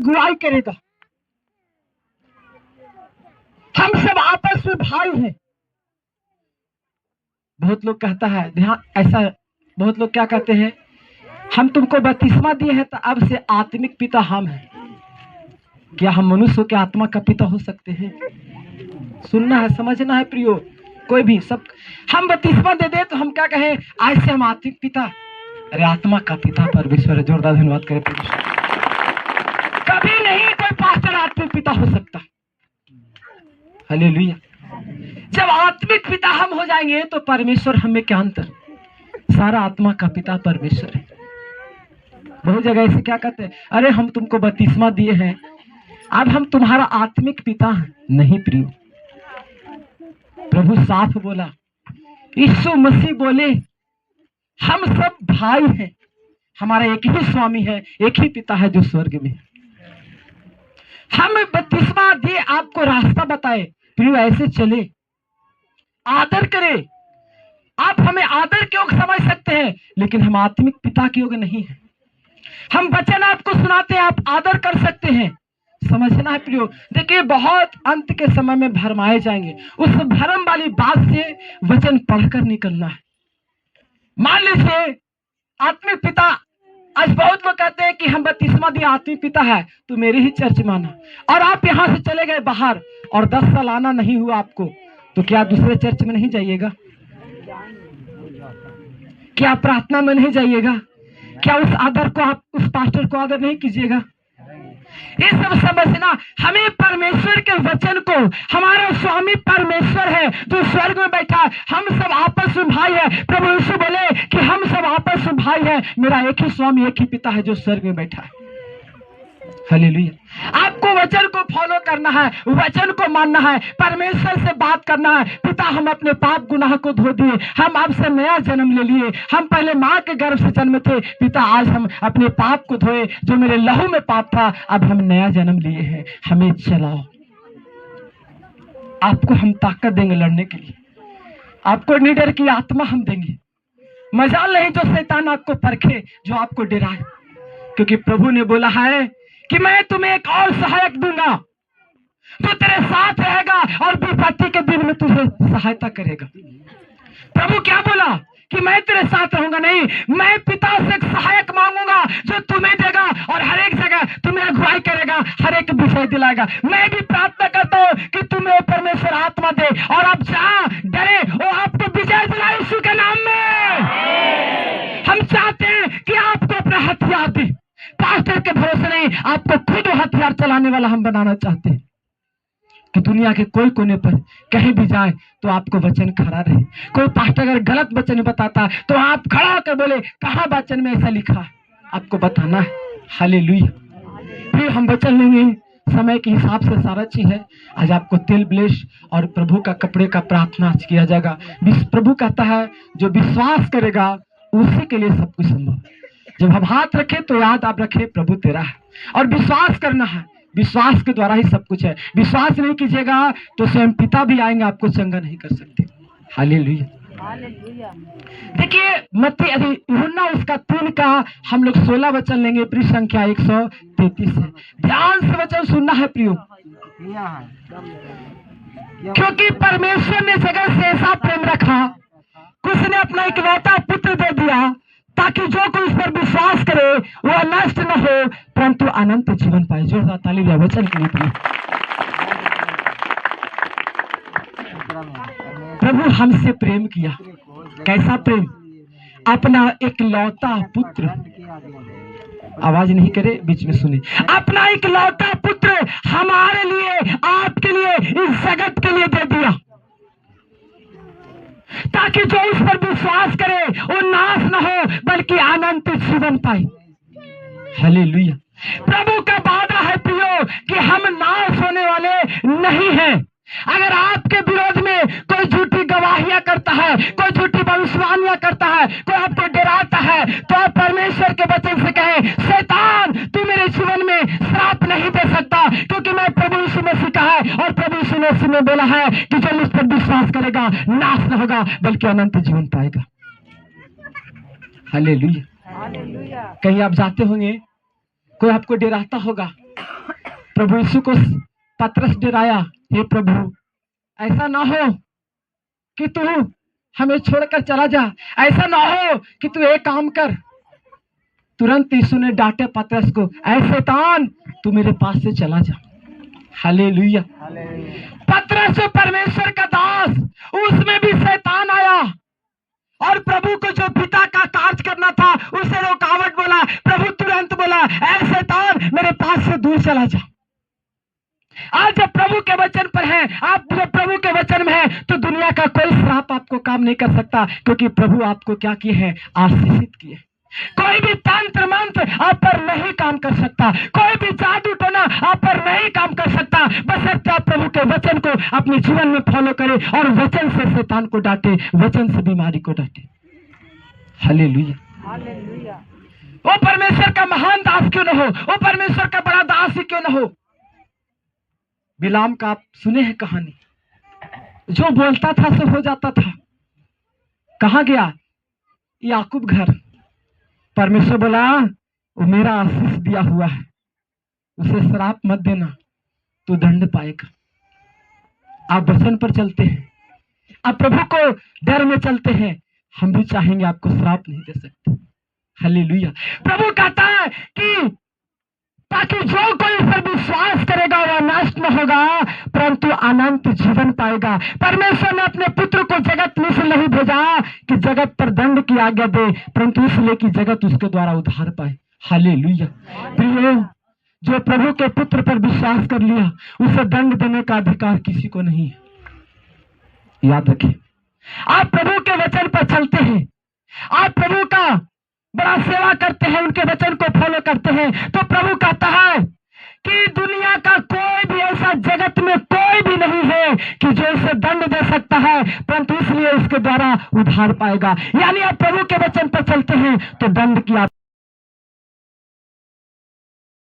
अगुवाई करेगा। हम सब आपस में भाई हैं। बहुत लोग कहता है ध्यान ऐसा, बहुत लोग क्या कहते हैं, हम तुमको बपतिस्मा दिए हैं तो अब से आत्मिक पिता हम हैं। क्या हम मनुष्य के आत्मा का पिता हो सकते हैं? सुनना है, समझना है प्रियो। कोई भी सब हम बपतिस्मा दे दे तो हम क्या कहें, आज से हम आत्मिक पिता। अरे आत्मा का पिता परमेश्वर है। जोरदार धन्यवाद करें परमेश्वर। कभी नहीं कोई पास्टर आत्मिक पिता हो सकता। हालेलुया। जब आत्मिक पिता हम हो जाएंगे तो परमेश्वर हमें क्या अंतर, सारा आत्मा का पिता परमेश्वर है। बहुत जगह ऐसे क्या कहते हैं, अरे हम तुमको बपतिस्मा दिए हैं अब हम तुम्हारा आत्मिक पिता हैं। नहीं प्रियो, प्रभु साफ बोला, यीशु मसीह बोले हम सब भाई हैं, हमारा एक ही स्वामी है, एक ही पिता है जो स्वर्ग में। हम बपतिस्मा दिए, आपको रास्ता बताए, प्रियो ऐसे चले, आदर करे। आप हमें आदर के योग समझ सकते हैं, लेकिन हम आत्मिक पिता के योग नहीं है। हम वचन आपको सुनाते हैं, आप आदर कर सकते हैं। समझना है प्रियो। देखिए बहुत अंत के समय में भरमाए जाएंगे, उस भरम वाली बात से वचन पढ़कर निकलना है। मान लीजिए आत्मिक पिता, आज बहुत लोग कहते हैं कि हम बपतिस्मा दिया आत्मिक पिता है तो मेरे ही चर्च माना, और आप यहाँ से चले गए बाहर और 10 साल आना नहीं हुआ आपको, तो क्या दूसरे चर्च में नहीं जाइएगा? क्या प्रार्थना में नहीं जाइएगा? क्या उस आदर को, आप उस पास्टर को आदर नहीं कीजिएगा? ये सब समझना। हमें परमेश्वर के वचन को, हमारा स्वामी परमेश्वर है जो स्वर्ग में बैठा है, हम सब आपस में भाई है। प्रभु यीशु बोले कि हम सब आपस में भाई है, मेरा एक ही स्वामी एक ही पिता है जो स्वर्ग में बैठा है। हालेलुया। आपको वचन को फॉलो करना है, वचन को मानना है, परमेश्वर से बात करना है। पिता हम अपने पाप गुनाह को धो दिए, हम आपसे नया जन्म ले लिए, हम पहले माँ के गर्भ से जन्म थे, पिता आज हम अपने पाप को धोए, जो मेरे लहू में पाप था अब हम नया जन्म लिए हैं, हमें चलाओ। आपको हम ताकत देंगे लड़ने के लिए, आपको निडर की आत्मा हम देंगे। मजाल नहीं जो शैतान आपको परखे, जो आपको डराए, क्योंकि प्रभु ने बोला है कि मैं तुम्हें एक और सहायक दूंगा जो तेरे साथ रहेगा और विपत्ति के दिन में तुझे सहायता करेगा। प्रभु क्या बोला कि मैं तेरे साथ रहूंगा? नहीं, मैं पिता से एक सहायक मांगूंगा जो तुम्हें देगा और हर एक जगह तुम्हें अगुवाई करेगा, हर एक विषय दिलाएगा। मैं भी प्रार्थना करता हूँ कि तुम्हें परमेश्वर आत्मा दे और आप जहां डरे वो आपको विजय दिलाए यीशु के नाम में। हम चाहते हैं कि आपको अपना हथियार दे, पास्टर के भरोसे नहीं, आपको खुद हथियार चलाने वाला हम बनाना चाहते हैं कि दुनिया के कोई कोने पर कहीं भी जाए तो आपको वचन खड़ा रहे। कोई पास्टर अगर गलत वचन बताता है तो आप खड़ा होकर बोले कहां वचन में ऐसा लिखा है, आपको बताना है। हालेलुया। फिर हम वचन लेंगे, समय के हिसाब से सारा चीज है। आज आपको तेल ब्लेश और प्रभु का कपड़े का प्रार्थना आज किया जाएगा। प्रभु कहता है जो विश्वास करेगा उसी के लिए सब कुछ संभव है। जब हम हाथ रखे तो याद आप रखे प्रभु तेरा है, और विश्वास करना है, विश्वास के द्वारा ही सब कुछ है। विश्वास नहीं कीजिएगा तो स्वयं पिता भी आएंगे, आपको चंगा नहीं कर सकते। हालेलुया। देखिए मत्ती यूहन्ना उसका 3 का हम लोग 16 वचन लेंगे, पृष्ठ संख्या 133 है। ध्यान से वचन सुनना है प्रियो, क्योंकि परमेश्वर ने जगत से ऐसा प्रेम रखा कि उसने अपना इकलौता पुत्र दे दिया ताकि जो कोई उस पर विश्वास करे वह नष्ट न हो परंतु अनंत जीवन पाए। जोरदार ताली दिया वचन के लिए। प्रभु हमसे प्रेम किया, कैसा प्रेम? अपना इकलौता पुत्र, आवाज नहीं करे बीच में सुने, अपना इकलौता पुत्र हमारे लिए, आपके लिए, इस जगत के लिए दे दिया ताकि जो उस पर विश्वास करे वो नाश न हो बल्कि अनंत जीवन पाए। हालेलुया। प्रभु का वादा है प्रियो कि हम नाश होने वाले नहीं हैं। अगर आपके विरोध में कोई झूठी गवाहियां करता है, कोई झूठी भविष्यवाणियां करता है, कोई आपको डराता है, तो आप परमेश्वर के वचन से कहें शैतान तू मेरे जीवन में श्राप नहीं दे सकता, क्योंकि मैं प्रभु यीशु मसीह का है और प्रभु यीशु मसीह ने बोला है कि जो मुझ पर विश्वास करेगा नाश न होगा बल्कि अनंत जीवन पाएगा। हालेलुया। कहीं आप जाते होंगे, कोई आपको डराता होगा, प्रभु यीशु को पतरस डराया, हे प्रभु ऐसा ना हो कि तू हमें छोड़कर चला जा, ऐसा ना हो कि तू एक काम कर। तुरंत यीशु ने डांटे पतरस को, ऐ शैतान तू मेरे पास से चला जा। हालेलुया। पतरस परमेश्वर का दास, उसमें भी शैतान आया और प्रभु को जो पिता का कार्य करना था उसे रुकावट बोला। प्रभु तुरंत बोला, ऐ शैतान मेरे पास से दूर चला जा। आज जब प्रभु के वचन पर है, आप जब प्रभु के वचन में है, तो दुनिया का कोई श्राप आपको काम नहीं कर सकता, क्योंकि प्रभु आपको क्या किए हैं? आशीषित किए। कोई भी तंत्र मंत्र आप पर नहीं काम कर सकता, कोई भी जादू टोना आप पर नहीं काम कर सकता, बस आप प्रभु के वचन को अपने जीवन में फॉलो करें और वचन से शैतान को डांटे, वचन से बीमारी को डांटे। हालेलुया। वो परमेश्वर का महान दास क्यों न हो, वो परमेश्वर का बड़ा दास ही क्यों न हो। बिलाम का आप सुने हैं कहानी, जो बोलता था सो हो जाता था। कहां गया? याकूब घर। परमेश्वर बोला, वो मेरा आशीष दिया हुआ है, उसे श्राप मत देना, तू दंड पाएगा। आप वचन पर चलते हैं, आप प्रभु को डर में चलते हैं, हम भी चाहेंगे आपको श्राप नहीं दे सकते। हालेलुया। प्रभु कहता है कि ताकि जो कोई इस पर विश्वास करेगा वह नष्ट न होगा परंतु अनंत जीवन पाएगा। परमेश्वर ने अपने पुत्र को जगत में से नहीं भेजा कि जगत पर दंड की आज्ञा दे, परंतु इसलिए कि जगत उसके द्वारा उद्धार पाए। हालेलुया। प्रियो, जो प्रभु के पुत्र पर विश्वास कर लिया उसे दंड देने का अधिकार किसी को नहीं है। याद रखिए, आप प्रभु के वचन पर चलते हैं, आप प्रभु का बड़ा सेवा करते हैं, उनके वचन को फॉलो करते हैं, तो प्रभु कहता है कि दुनिया का कोई भी ऐसा जगत में कोई भी नहीं है कि जो इसे दंड दे सकता है, परंतु इसलिए उसके द्वारा उद्धार पाएगा। यानी आप प्रभु के वचन पर चलते हैं तो दंड की